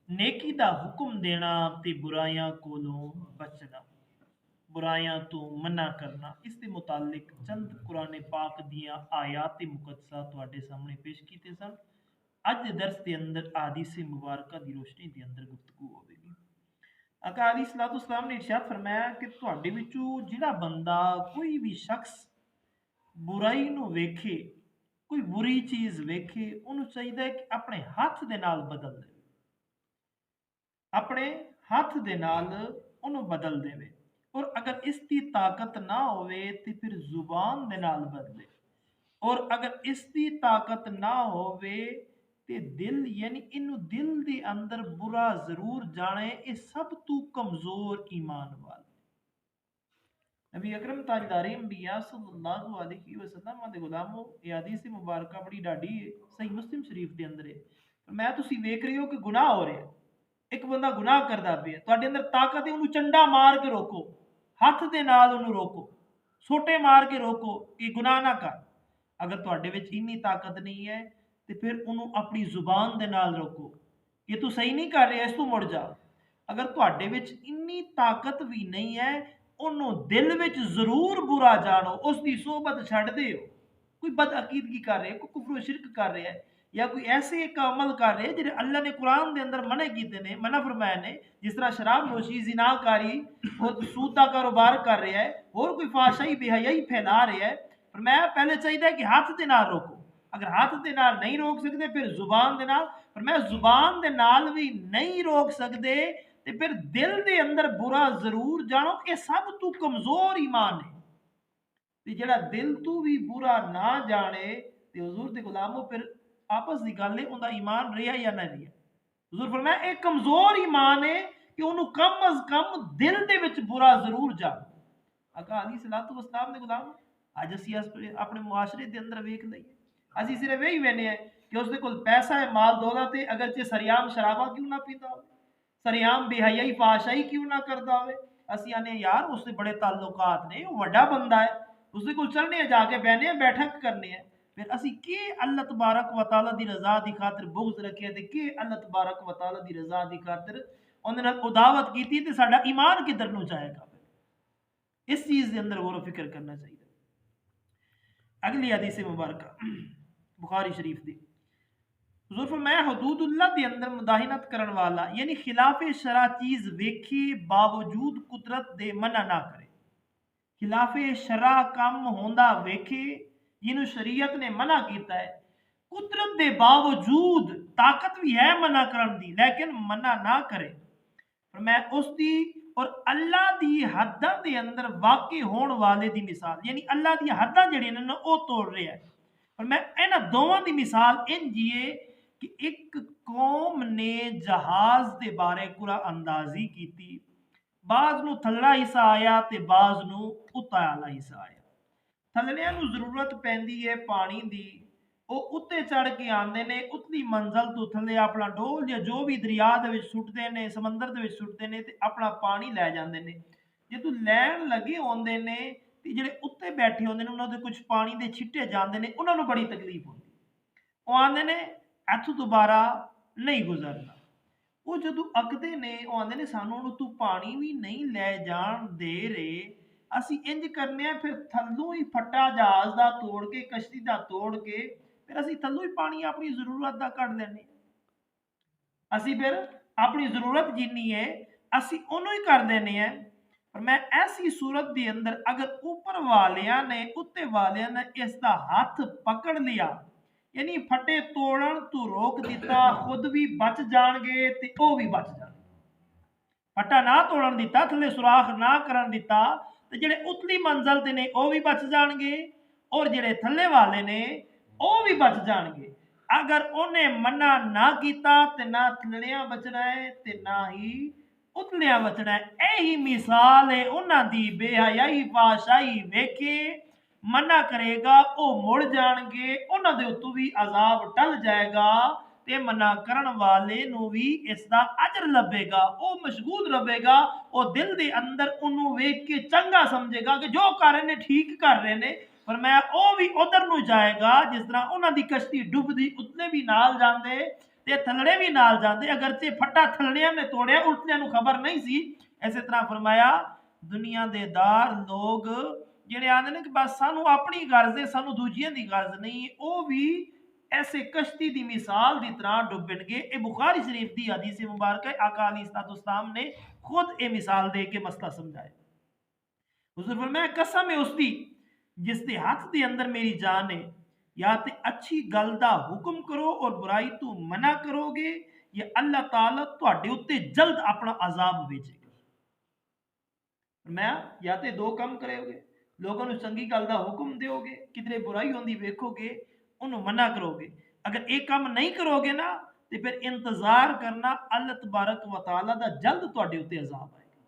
नेकी दा हुक्म देना ते बुराइयां कोलों बचना, बुराइयां तो मना करना। इसके मुतालिक चंद कुरान पाक दियां आयात मुकद्दसा तुहाडे सामने पेश कीते सन। अज दे दर्स के अंदर आदिस मुबारक की रोशनी के अंदर गुफ्तगू होगी। आका अली सलातो सलाम ने इरशाद फरमाया कि तुहाडे विचों जिहड़ा बंदा कोई भी शख्स बुराई नूं वेखे, कोई बुरी चीज़ वेखे, उन्होंने चाहिए कि अपने हथ दे नाल बदल दे, अपने हथ दे नाल उन्होंने बदल देवे। और अगर इसकी ताकत ना होवे तो फिर जुबान दे नाल बदले, और अगर इसकी ताकत ना होवे ते दिल यानी इनू दिल दे अंदर बुरा जरूर जाने। ये सब तू कमजोर ईमान वाल नबी अकरम ताजदारी अंबिया सल्लल्लाहु अलैहि वसल्लम दे गुलामो, ये हदीस मुबारक बड़ी डाडी है, सही मुस्लिम शरीफ के अंदर है। मैं तुसी वेख रहे हो कि गुनाह हो रहा है, एक बंदा गुनाह करता पे, तुहाडे अंदर ताकत है, उन्होंने चंडा मार के रोको, हथ दे नाल उन्होंने रोको, सोटे मार के रोको कि गुनाह ना कर। अगर तुहाडे विच इन्नी ताकत नहीं है तो फिर उन्होंने अपनी जुबान दे नाल रोको, ये तू सही नहीं कर रहा, इस तू मुड़ जा। अगर तुहाडे विच इन्नी ताकत भी नहीं है, उन्होंने दिल विच जरूर बुरा जानो, उसकी सोहबत छड्ड दिओ। कोई बदअकीदगी कर रहा है, कोई कुफर शिरक कर रहा है, या कोई ऐसे एक अमल कर रहे हैं जिन्हें अल्लाह ने कुरान के अंदर मना किए ने, मना फरमाया ने, जिस तरह शराब नोशी, जिनाकारी और सूद का कारोबार कर रहा है, और कोई फाशाई बेहयाई फैला रहा है। फरमाया पहले चाहिए कि हाथ के नाल रोको, अगर हाथ के नाल नहीं रोक सकते फिर जुबान के नाल, फरमाया जुबान के नाल भी नहीं रोक सकते तो फिर दिल के अंदर बुरा जरूर जानो। ये सब तू कमजोर ईमान है, ते जेड़ा दिल तू भी बुरा ना जाने ते हुजूर दे गुलामो फिर आपस की गल है, उनका ईमान रहा या ना रहा। हुजूर फरमाया एक कमजोर ईमान है कि उन्होंने कम अज कम दिल दे विच बुरा जरूर जान। आका अली सलातो वसलाम दे गुलाम, अज असी अपने मुआशरे के अंदर वेख लईए, असी सिर्फ यही वेने हैं कि उसके कोल पैसा है, माल दौलत है, अगरचे सरियाम शराबा क्यों ना पीता हो, सरियाम बेहयाई फाशाई क्यों ना करता हो, असी आने यार उससे बड़े ताल्लुकात ने, वो वड्डा बंदा है, उसके कोल चलने जाके बहने बैठक करने हैं। फिर असी के अल्लाह तबारक व तआला दी रजा दी खातिर बुग़्ज़ रखे ते के अल्लाह तबारक व तआला दी रजा दी खातिर उहदे नाल उदावत कीती ते साडा ईमान किधर नूं जाएगा। इस चीज़ के अंदर गौर फिक्र करना चाहिए। अगली हदीस मुबारक बुखारी शरीफ दी, हुजूर फरमाया हुदूदुल्लाह दे अंदर मुदाहिनत करन वाला यानी खिलाफ शरा चीज़ वेखे बावजूद कुदरत दे मना ना करे। खिलाफ शरा कम होंदा वेखे जिन्हों शरीयत ने मना किया है, कुदरत के बावजूद ताकत भी है मना करन दी, लेकिन मना ना करे। पर मैं उसकी और अल्लाह दी हद्दां दे अंदर वाक़ई होने वाले दी मिसाल, यानी अल्लाह दी हद्दां जड़ियां ने वो तोड़ रहा है। पर मैं इन्हां दोवां दी मिसाल इंज ही है कि एक कौम ने जहाज के बारे कुरा अंदाजी की, बाज़ नूं थल्ला हिस्सा आया तो बाज़ नूं उत्ता आला हिस्सा आया। थल्लियां नूं जरूरत पैंदी है पानी की, वो उत्ते चढ़ के आते हैं, उतली मंजिल तो थल्ले अपना डोल या जो भी दरिया दे विच सुटते हैं, समंदर दे विच सुटते हैं ते अपना पानी लै जाते हैं। जो तू लैन लगे आते हैं तो जेडे उत्ते बैठे होंगे उन्होंने कुछ पानी के छिट्टे जाते हैं, उन्होंने बड़ी तकलीफ होती, वो आते हैं इथों दोबारा नहीं गुजरना। वो जो अकते ने वो आते ने सानू तू पानी भी नहीं लै जान दे रहे, असी इंज करने फिर थल्लों ही फट्टा जहाज का तोड़ के, कश्ती का तोड़ के, फिर असी थल्लों ही पानी अपनी जरूरत का कढ़ लेने। असी फिर अपनी जरूरत जिन्नी है असी उन्हों ही कर देने हैं। पर मैं ऐसी सूरत के अंदर अगर ऊपर वालिया ने, उत्ते वालिया ने इसका हाथ पकड़ लिया, यानी फटे तोड़न तो रोक दिता, खुद भी बच जाएंगे ते वो भी बच जाएंगे। फटा ना तोड़न दिता, थले सुराख ना करन दिता, तो जेडे उतली मंजिल ते ने वो भी बच जाएंगे, और जेडे थले वाले ने वो भी बच जाएंगे। अगर उन्हें मना ना किया तो ना थलिया बचना है ते ना ही उतलिया बचना है। यही मिसाल है उन्होंने बेहयाई फाशाई वेखे मना करेगा वो मुड़ जाएंगे, उन्होंने उत्तों भी अजाब टल जाएगा, ते मना करन वाले नू भी इसका अजर लभेगा, वो मशगूल रहेगा, वो दिल के अंदर उन्होंने वेख के चंगा समझेगा कि जो कर रहे हैं ठीक कर रहे हैं। पर मैं वो भी उधर नू जाएगा जिस तरह उन्होंने कश्ती डुबदी उतने भी नाल जाते, ਤੇ ਥਲੜੇ ਵੀ ਨਾਲ ਜਾਂਦੇ, ਅਗਰਚੇ ਫੱਟਾ ਥਲੜਿਆਂ ਨੇ ਤੋੜਿਆ, ਉਲਟਿਆਂ ਨੂੰ ਖਬਰ ਨਹੀਂ ਸੀ। ਇਸੇ ਤਰ੍ਹਾਂ ਫਰਮਾਇਆ ਦੁਨੀਆ ਦੇ ਦਾਰ ਲੋਕ ਜਿਹੜੇ ਆਂਦੇ ਨੇ ਕਿ ਬਸ ਸਾਨੂੰ ਆਪਣੀ ਗਰਜ਼ ਹੈ, ਸਾਨੂੰ ਦੂਜਿਆਂ ਦੀ ਗਰਜ਼ ਨਹੀਂ, ਉਹ ਵੀ ऐसे कश्ती की मिसाल की तरह डुबणगे। ये बुखारी शरीफ की हदीस मुबारक है। आका अलैहिस्सलाम ने खुद ये मिसाल दे के मसला समझाया। हुजूर फरमाया कसम है उसकी जिसके हाथ के अंदर मेरी जान है, या तो अच्छी गल का हुक्म करो और बुराई तो मना करोगे, या अल्लाह ताला तुहाडे उत्ते जल्द अपना अजाब भेजेगा। मैं या तो दो काम करोगे, लोगों को चंगी गल का हुक्म दोगे, किधरे बुराई होंदी वेखोगे, उन्होंने मना करोगे। अगर एक काम नहीं करोगे ना तो फिर इंतजार करना अल्लाह तबारक व तआला दा जल्द तुहाडे उत्ते अजाब आएगा।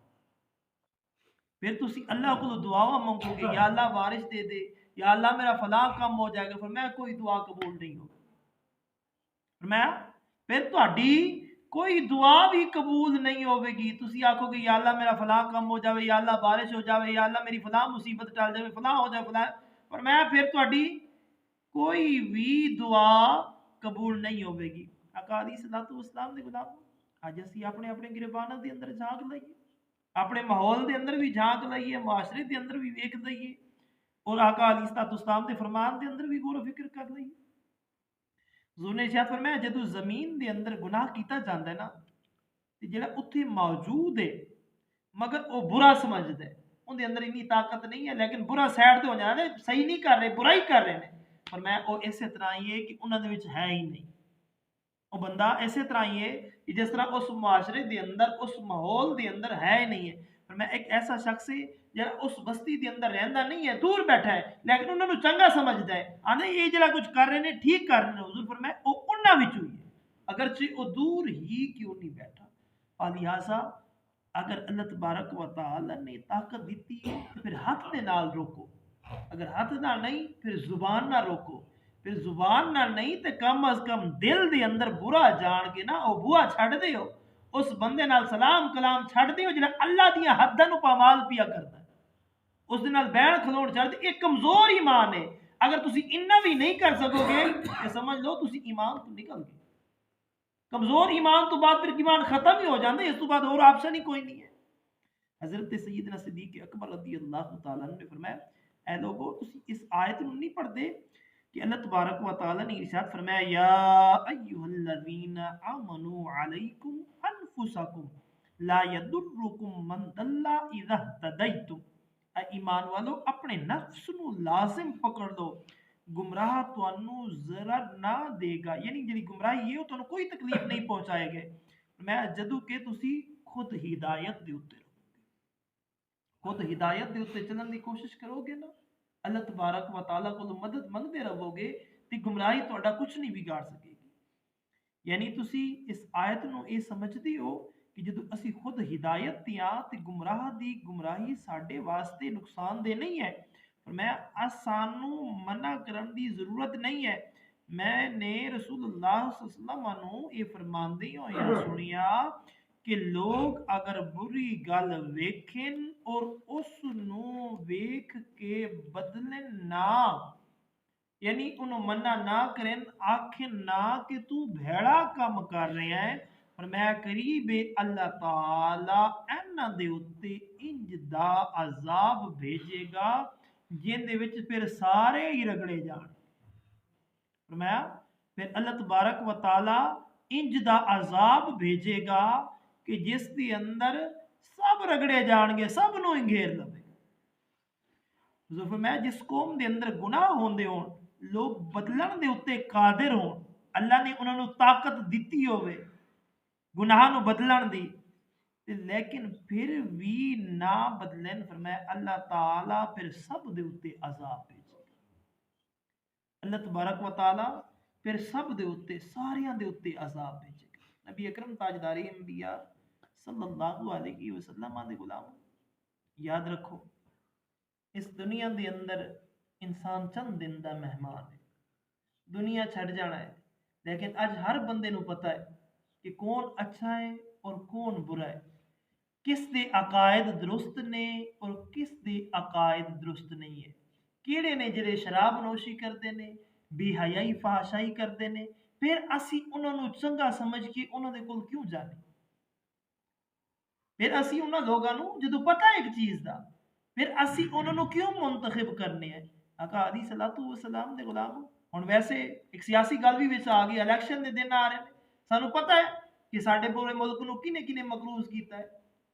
फिर तुसी अल्लाह को दुआवां मंगोगे, या अल्लाह बारिश दे दे, या अल्लाह मेरा फलां काम हो जाएगा, फरमाया कोई दुआ कबूल नहीं होगी। फरमाया फिर तुहाडी कोई दुआ भी कबूल नहीं होगी। तुसी आखोगे या अल्लाह मेरा फलां काम हो जाए, या अल्लाह बारिश हो जाए, या अल्लाह मेरी फलां मुसीबत टल जाए, फलां हो जाए फलां, फरमाया फिर तुहाडी कोई भी दुआ कबूल नहीं होगी। आका अलैहिस्सलाम दे गुलाम अज असीं अपने अपने गिरबानां दे अंदर झांक लईए, अपने माहौल के अंदर भी झांक लईए, मुआशरे के अंदर भी वेख लईए, और आका अलैहिस्सलाम दे फरमान के अंदर भी गौर फिक्र कर लईए। हुज़ूर ने इरशाद फरमाया जदों ज़मीन के अंदर गुनाह किया जाता है ना, ते जिहड़ा उत्थे मौजूद है मगर वो बुरा समझदा है, उहदे अंदर इन्नी ताकत नहीं है, लेकिन बुरा साइड ते हो जाता है, सही नहीं कर रहे, बुराई कर रहे हैं, पर मैं वो इस तरह ही है कि उन्होंने विच है ही नहीं। वो बंदा इस तरह ही है कि जिस तरह उस मुआशरे के अंदर, उस माहौल के अंदर है ही नहीं है। पर मैं एक ऐसा शख्स है जो उस बस्ती के अंदर रहता नहीं है, दूर बैठा है, लेकिन उन्होंने चंगा समझता है, आंदे ये जो कुछ कर रहे हैं ठीक कर रहे हैं। हुजूर फरमाया वो उन्हां विचों ही है, अगरचे वो दूर ही क्यों नहीं बैठा। लिहाजा अगर अल्लाह तबारक व तआला ने ताकत दी है तो फिर हाथ के नाल रोको, अगर हाथ ना नहीं फिर जुबान ना रोको, फिर जुबान ना नहीं तो कम अज कम दिल के अंदर बुरा जान के ना वो बुआ छड़ दो, उस बंदे नाल सलाम कलाम छड़ दो जो अल्लाह दियां हद्दां नूं पामाल पिया करता है, उस दे नाल बैण खलोण छड़ दो। एक कमजोर ईमान है, अगर तुसी इन्ना भी नहीं कर सकोगे तो समझ लो तुसी ईमान तो निकल गए। कमजोर ईमान तो बाद फिर ईमान खत्म ही हो जाता है, इस तो बाद और ऑप्शन ही कोई नहीं है। हजरत सैयदना सिद्दीक अकबर रज़ी अल्लाह तआला ने फरमाया, ऐ लोगो तुसी इस आयत नूं नहीं पढ़दे कि अल्लाह तबारक व तआला ने इरशाद फरमाया या अय्युहल्लज़ीना आमनू अलैकुम अनफुसकुम ला यदुर्रुकुम मन दल्ला इज़ा तदैतुम। ऐ ईमान वालो अपने नफ्स नूं लाजिम पकड़ लो, गुमराह तुहानू जरा ना देगा, यानी जी गुमराही है तुहानू कोई तकलीफ नहीं पहुंचाएगा। मैं जदों के तुसी खुद हिदायत दे उत्ते खुद हिदायत के उत्ते चलने की कोशिश करोगे ना, अल्लाह तबारक व तआला को मदद मंगते रहोगे तो गुमराही तुहाडा कुछ नहीं बिगाड़ सकेगी। यानी तुसी इस आयत नूं ये समझते हो कि जदों असी खुद हिदायत ते आ ते गुमराह दी गुमराही साडे वास्ते नुकसानदेह नहीं है, पर मैं सानू मना करने की जरूरत नहीं है। मैंने रसूलुल्लाह सल्लल्लाहु अलैहि वसल्लम नूं ये फरमांदे होया सुनिया कि लोग अगर बुरी गल वेखें और उसनू वेख के बदलन ना, यानी उन्होंने मना ना करें, आखें ना कि तू भेड़ा काम कर रहा है, पर मैं करीब अल्लाह ताला इन्हां दे उत्ते इंज दा अजाब भेजेगा जिंदे विच फिर सारे ही रगड़े जाण। फरमाया फिर अल्लाह तबारक व तआला इंज दा अजाब भेजेगा कि जिस दे अंदर सब रगड़े जाणगे, सब नूं घेर लवे। फरमाया जिस कौम दे अंदर गुनाह होंदे होण, लोग बदलण दे उत्ते कादिर होण, अल्लाह ने उन्हां नूं ताकत दित्ती होवे गुनाह नूं बदलण दी, लेकिन फिर भी ना बदलन, फरमाया अल्लाह ताला फिर सब दे उत्ते अजाब भेजेगा। अल्लाह तबारक व तआला फिर सब दे उत्ते सारियां दे उत्ते अजाब भेजेगा। नबी अकरम ताजदारी अंबिया सल्लल्लाहु अलैहि वसल्लम दे गुलाम याद रखो, इस दुनिया के अंदर इंसान चंद दिन का मेहमान है, दुनिया छड़ जाना है, लेकिन अज हर बंदे नूं पता है कि कौन अच्छा है और कौन बुरा है, किस दे अकायद दुरुस्त ने और किस दे अकायद दुरुस्त नहीं है, किहड़े ने जिहड़े शराब नोशी करते हैं, बेहयाई फहाशाई करते हैं, फिर असी उन्होंने चंगा समझ के उन्होंने कोल क्यों जाने? फिर असी उन्होंने लोगों को जो पता है एक चीज का, फिर असी उन्होंने क्यों मुंतखब करने हैं? आका अली सलातु व सलाम दे गुलाम हुन वैसे एक सियासी गल भी विच आ गई, इलेक्शन दे दिन आ रहे हैं, सानू पता है कि साडे पूरे मुल्क नू किने किने मकरूज कीता है,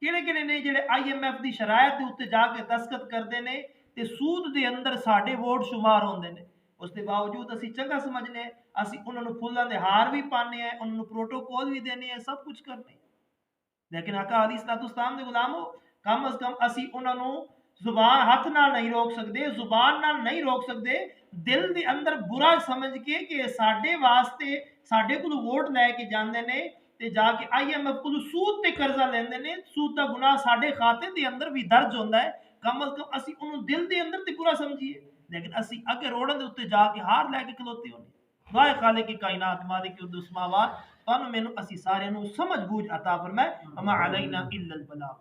किहड़े किहड़े ने जिहड़े IMF दी शरायत दे उत्ते जाके दस्तखत करदे ने ते सूद दे अंदर साडे वोट शुमार होंदे ने। उस दे बावजूद असी चंगा समझने, असी उन्हां नू फुल्लां दे हार भी पाने हैं, उन्हां नू प्रोटोकॉल भी देने हैं, सब कुछ करने हैं। लेकिन आका अली सलातुस्सलाम दे गुलामो, कम अज कम असी उन्हां नू जुबान हथ नाल नहीं रोक सकते, जुबान नाल नहीं रोक सकते, दिल दे अंदर बुरा समझ के कि साडे वास्ते साडे कोल वोट लैके जांदे ने ते जाके IMF कोल सूद ते कर्जा लेंदे ने, सूद दा गुनाह साडे खाते दे अंदर भी दर्ज होंदा है। कम अज कम असी उन्होंने दिल दे अंदर ते बुरा समझिए, लेकिन असी अगे रोड़ां दे उत्ते जाके हार लैके खलोते होने। दुआ खालिक की कायनात मालिक उद समावात, तुहानू मैनू असी सारिਆਂ ਨੂੰ समझ बूझ अता फरमाए। अमा अलैना इल्लल बलाग।